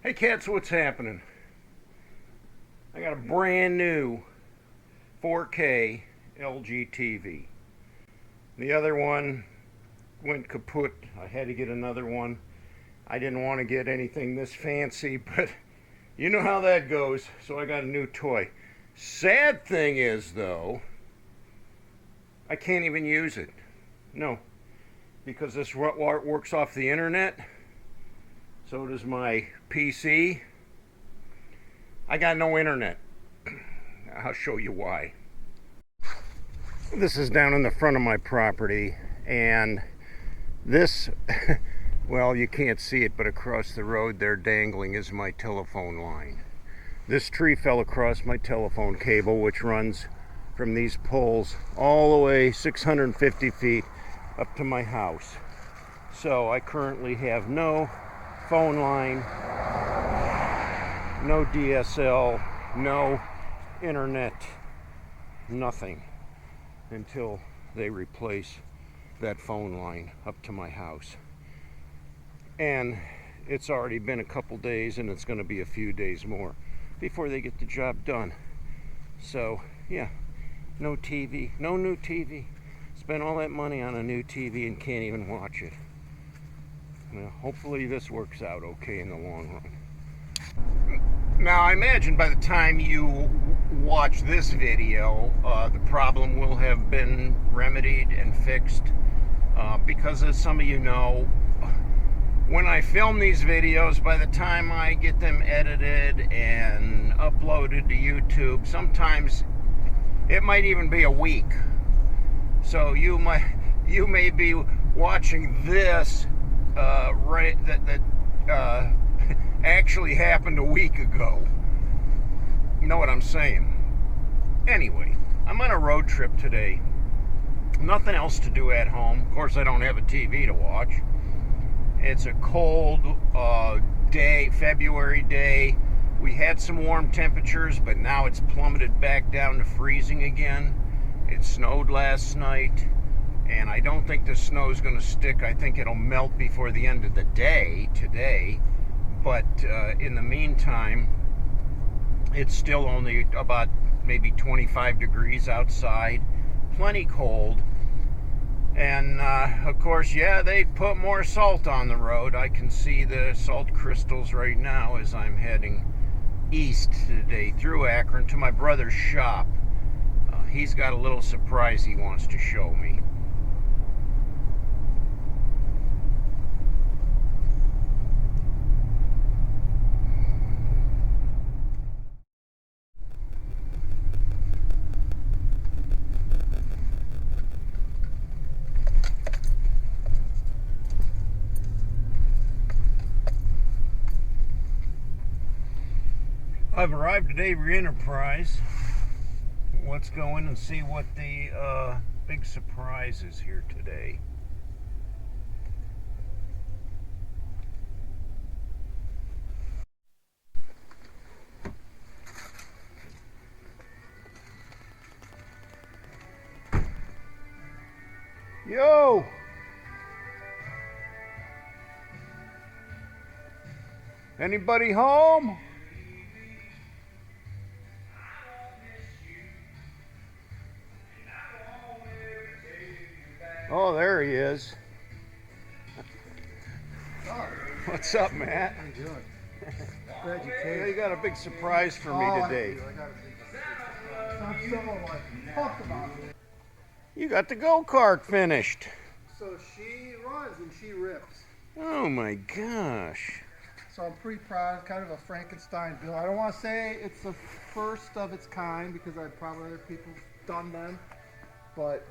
Hey cats, what's happening? I got a brand new 4K LG TV. The other one went kaput. I had to get another one. I didn't want to get anything this fancy, but you know how that goes, so I got a new toy. Sad thing is, though, I can't even use it. No, because this works off the internet. So does my PC. I got no internet. I'll show you why. This is down in the front of my property, and this, well, you can't see it, but across the road there dangling is my telephone line. This tree fell across my telephone cable, which runs from these poles all the way 650 feet up to my house. So I currently have no phone line, no DSL, no internet, nothing until they replace that phone line up to my house. And it's already been a couple days, and it's going to be a few days more before they get the job done. So yeah, no TV, no new TV. Spent all that money on a new TV and can't even watch it. Well, hopefully this works out okay in the long run. Now I imagine by the time you watch this video, the problem will have been remedied and fixed, because as some of you know, when I film these videos, by the time I get them edited and uploaded to YouTube, sometimes it might even be a week. So you may be watching this that actually happened a week ago. You know what I'm saying? Anyway, I'm on a road trip today. Nothing else to do at home. Of course, I don't have a TV to watch. It's a cold day, February day. We had some warm temperatures, but now it's plummeted back down to freezing again. It snowed last night, and I don't think the snow's going to stick. I think it'll melt before the end of the day today. But in the meantime, it's still only about maybe 25 degrees outside. Plenty cold. And of course, yeah, they put more salt on the road. I can see the salt crystals right now as I'm heading east today through Akron to my brother's shop. He's got a little surprise he wants to show me. I've arrived at Avery Enterprise. Let's go in and see what the big surprise is here today. Yo! Anybody home? Oh, there he is. What's up, Matt? How you doing? Glad you came. You got a big surprise for me today. I'm so pumped about it. You got the go-kart finished. So she runs and she rips. Oh my gosh. So I'm pretty proud. It's kind of a Frankenstein build. I don't want to say it's the first of its kind because I've probably other people done them, but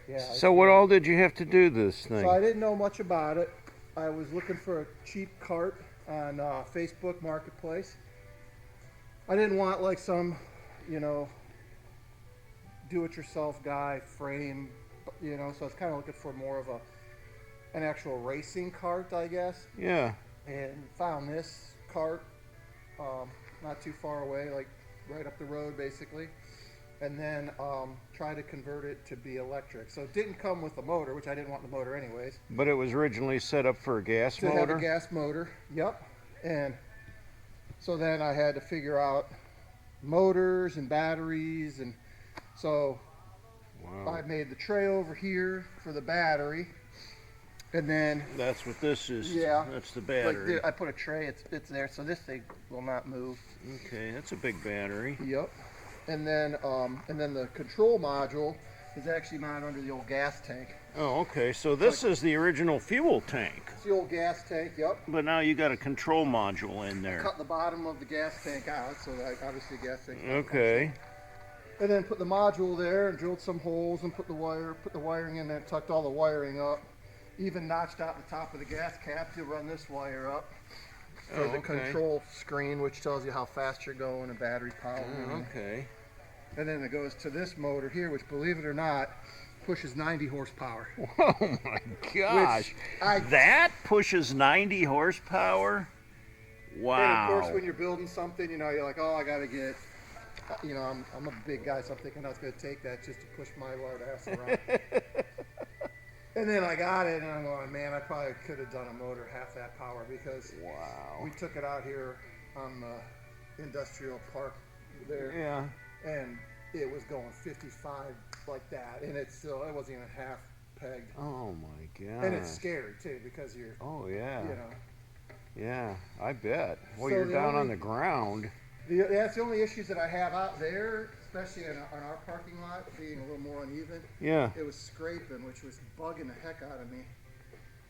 yeah. So what all did you have to do this thing? So I didn't know much about it. I was looking for a cheap cart on Facebook Marketplace. I didn't want like some, do-it-yourself guy frame, so I was kind of looking for more of an actual racing cart, I guess. Yeah. And found this cart not too far away, like right up the road, basically. and then try to convert it to be electric. So it didn't come with a motor, which I didn't want the motor anyways. But it was originally set up for a gas motor? To have a gas motor, yep. And so then I had to figure out motors and batteries, and so I made the tray over here for the battery. And then that's what this is. Yeah, that's the battery. Like I put a tray. It's there, so this thing will not move. Okay, that's a big battery. Yep. And then the control module is actually mounted under the old gas tank. Oh, okay. So this is the original fuel tank. It's the old gas tank. Yep. But now you got a control module in there. I cut the bottom of the gas tank out, so that obviously the gas tank. Okay. And then put the module there and drilled some holes and put the wiring in there, tucked all the wiring up. Even notched out the top of the gas cap to run this wire up for the control screen, which tells you how fast you're going and battery power. Okay. And then it goes to this motor here, which, believe it or not, pushes 90 horsepower. Oh my gosh! That pushes 90 horsepower? Wow! And of course, when you're building something, you're like, oh, I got to get. I'm a big guy, so I'm thinking I was going to take that just to push my lard ass around. And then I got it, and I'm going, man, I probably could have done a motor half that power, because we took it out here on the industrial park there. Yeah. And it was going 55 like that, and it wasn't even half pegged. Oh my god! And it's scary too, because you're. Oh yeah. Yeah, I bet. Well, So you're down on the ground. That's the only issues that I have out there, especially on our parking lot, being a little more uneven. Yeah. It was scraping, which was bugging the heck out of me,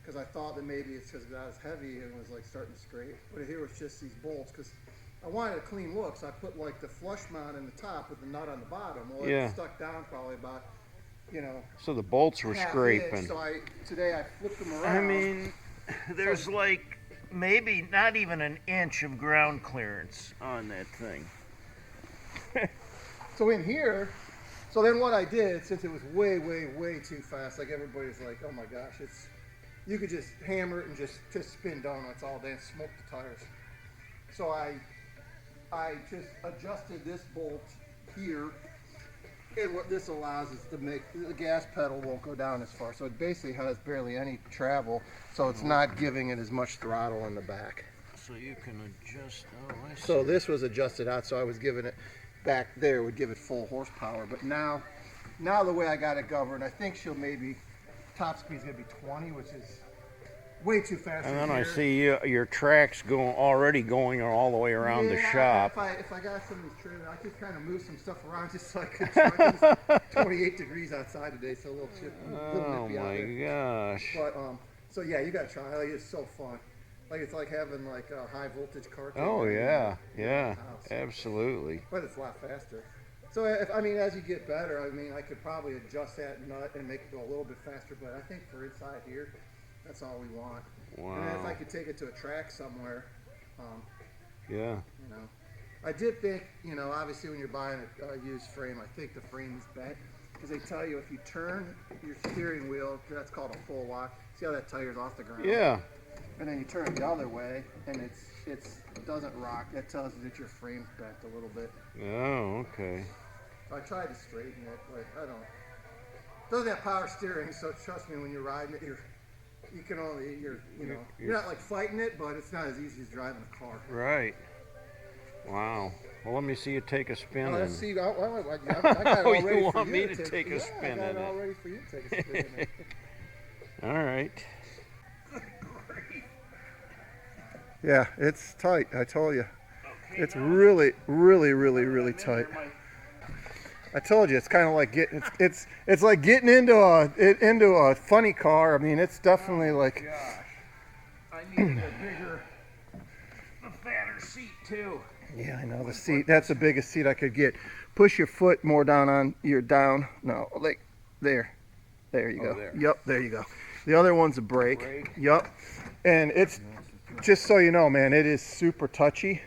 because I thought that maybe it's because I was heavy and was like starting to scrape. But here was just these bolts, because I wanted a clean look, so I put like the flush mount in the top with the nut on the bottom. Well, it stuck down probably about, So the bolts were scraping. Inch, so today I flipped them around. I mean, there's like maybe not even an inch of ground clearance on that thing. So in here, so then what I did, since it was way, way, way too fast, like everybody's like, oh my gosh, you could just hammer it and just spin donuts all day and smoke the tires. So I just adjusted this bolt here, and what this allows is to make the gas pedal won't go down as far. So it basically has barely any travel, so it's not giving it as much throttle in the back. So you can adjust. Oh, I see. So this was adjusted out, so I was giving it back there would give it full horsepower. But now the way I got it governed, I think she'll maybe top speed's gonna be 20, which is way too fast. And then I see your tracks already going all the way around the shop. If I got some of these trailers, I could kind of move some stuff around just so I could try. It's 28 degrees outside today, so a little chip. Oh my gosh! But so yeah, you gotta try. Like, it's so fun. Like it's like having like a high voltage car. Oh yeah, absolutely. But it's a lot faster. So as you get better, I could probably adjust that nut and make it go a little bit faster. But I think for inside here, that's all we want. Wow. And then if I could take it to a track somewhere, I did think, obviously when you're buying a used frame, I think the frame is bent, because they tell you if you turn your steering wheel, that's called a full lock. See how that tire's off the ground? Yeah. And then you turn it the other way, and it doesn't rock. That tells you that your frame's bent a little bit. Oh, okay. So I tried to straighten it, but I don't. It doesn't have power steering, so trust me, when you're riding it, you're not like fighting it, but it's not as easy as driving a car. Right. Wow. Well, let me see you take a spin. Let's see. I got it all ready you want for me you to take a spin in it? I got it all ready for you to take a spin in it. All right. Yeah, it's tight. I told you. Okay, it's really, really, really, really tight. I told you, it's kind of like getting it's like getting into a funny car. I mean, it's definitely like. Gosh, I needed a bigger, a fatter seat too. Yeah, I know the seat. That's the biggest seat I could get. Push your foot more down on your down. No, like there. There you go. There. Yep, there you go. The other one's a brake. Yep, and it's just so you know, man, it is super touchy.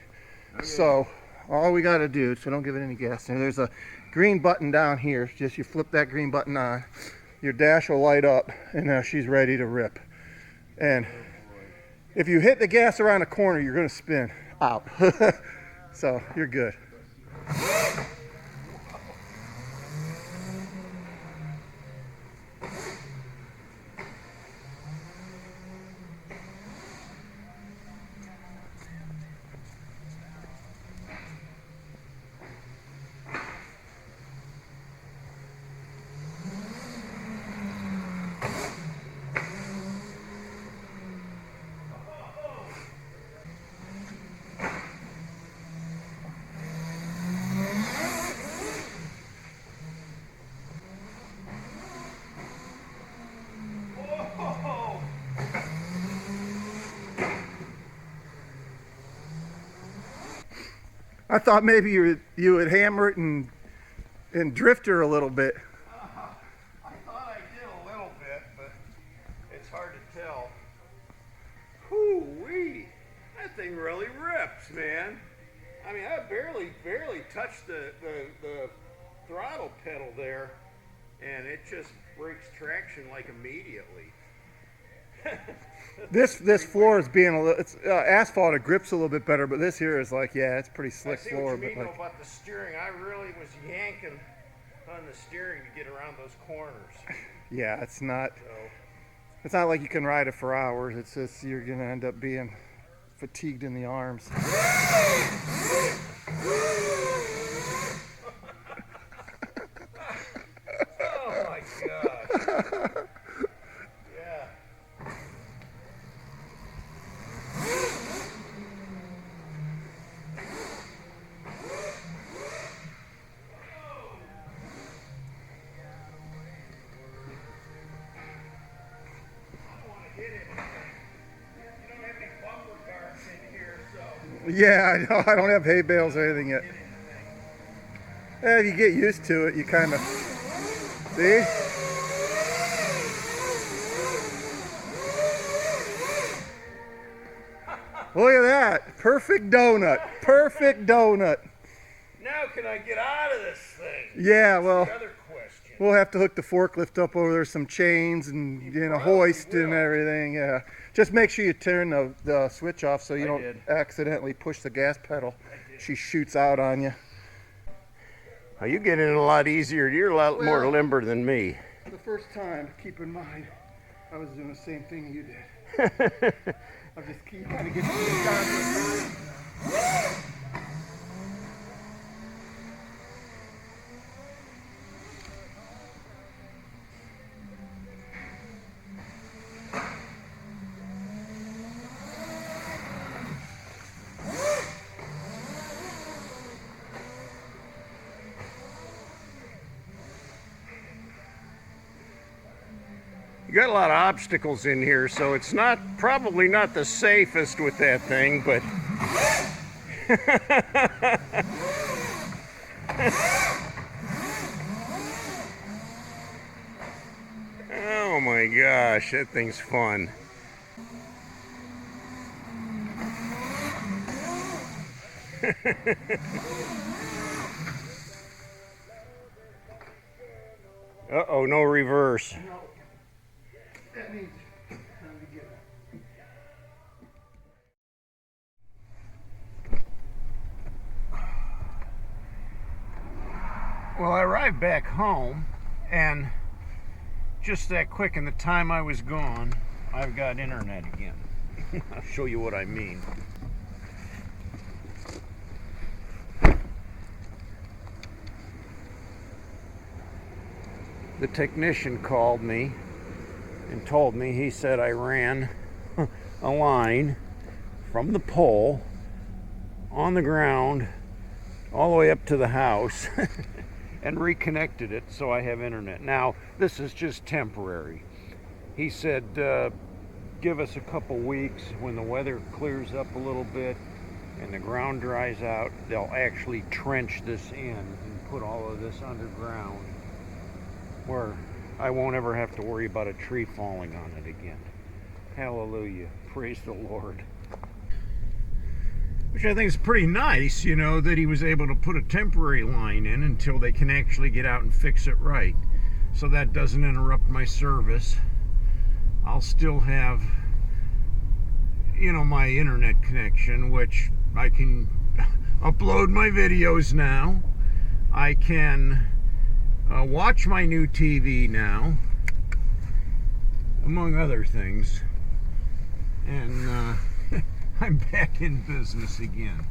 Okay. So all we got to do, so don't give it any gas. And there's a green button down here. Just you flip that green button on, your dash will light up, and now she's ready to rip. And if you hit the gas around the corner, you're going to spin out. So you're good. I thought maybe you would hammer it and drift her a little bit. I thought I did a little bit, but it's hard to tell. Whoo-wee! That thing really rips, man. I mean, I barely touched the throttle pedal there, and it just breaks traction like immediately. This floor is being a little, it's asphalt, it grips a little bit better, but this here is like, yeah, it's pretty slick I see floor. What you mean, but like, though, about the steering. I really was yanking on the steering to get around those corners. yeah, it's not So, like you can ride it for hours. It's just you're gonna end up being fatigued in the arms. oh my gosh. Yeah. Yeah, I know. I don't have hay bales or anything yet. Yeah, if you get used to it, you kind of see. Look at that. Perfect donut. Perfect donut. Now can I get out of this thing? Yeah, well, That's the other question. we'll have to hook the forklift up over there, some chains and, you know, probably hoist and will. everything. Yeah. Just make sure you turn the switch off so you I don't did. accidentally push the gas pedal. She shoots out on you. Oh, you get in a lot easier. You're a lot more Well- limber than me. The first time, keep in mind, I was doing the same thing you did. I just keep trying to get the You got a lot of obstacles in here, so it's probably not the safest with that thing, but oh my gosh, that thing's fun. Uh-oh, no reverse. That means time to get Well, I arrived back home, and just that quick in the time I was gone, I've got internet again. I'll show you what I mean. The technician called me and told me, he said I ran a line from the pole on the ground all the way up to the house and reconnected it so I have internet. Now, this is just temporary. He said, give us a couple weeks when the weather clears up a little bit and the ground dries out, they'll actually trench this in and put all of this underground where I won't ever have to worry about a tree falling on it again. Hallelujah. Praise the Lord. Which I think is pretty nice, you know, that he was able to put a temporary line in until they can actually get out and fix it right. So that doesn't interrupt my service. I'll still have, you know, my internet connection, which I can upload my videos now. I can watch my new TV now, among other things. And I'm back in business again.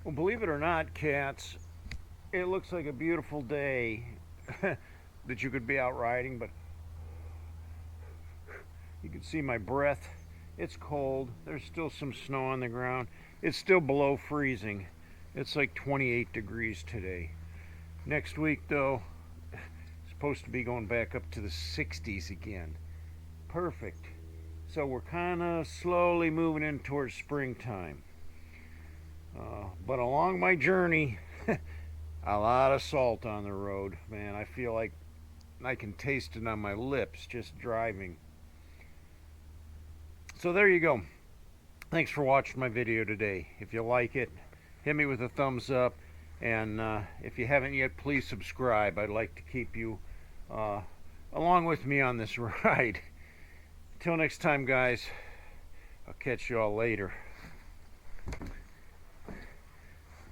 Well, believe it or not, cats, it looks like a beautiful day that you could be out riding, but you can see my breath It's cold. There's still some snow on the ground. It's still below freezing. It's like 28 degrees today. Next week, though, it's supposed to be going back up to the 60s again. Perfect. So we're kind of slowly moving in towards springtime. But along my journey, a lot of salt on the road. Man, I feel like I can taste it on my lips just driving. So there you go. Thanks for watching my video today. If you like it, hit me with a thumbs up. And if you haven't yet, please subscribe. I'd like to keep you along with me on this ride. Till next time, guys, I'll catch you all later.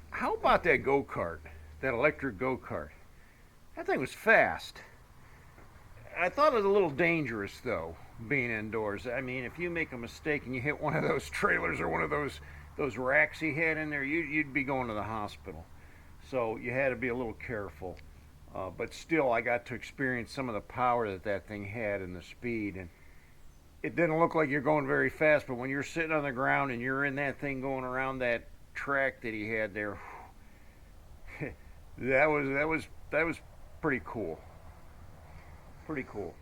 How about that go-kart? That electric go-kart? That thing was fast. I thought it was a little dangerous, though, being indoors. I mean, if you make a mistake and you hit one of those trailers or one of those racks he had in there, you'd be going to the hospital. So you had to be a little careful. But still, I got to experience some of the power that thing had and the speed. And it didn't look like you're going very fast, but when you're sitting on the ground and you're in that thing going around that track that he had there, that was pretty cool. Pretty cool.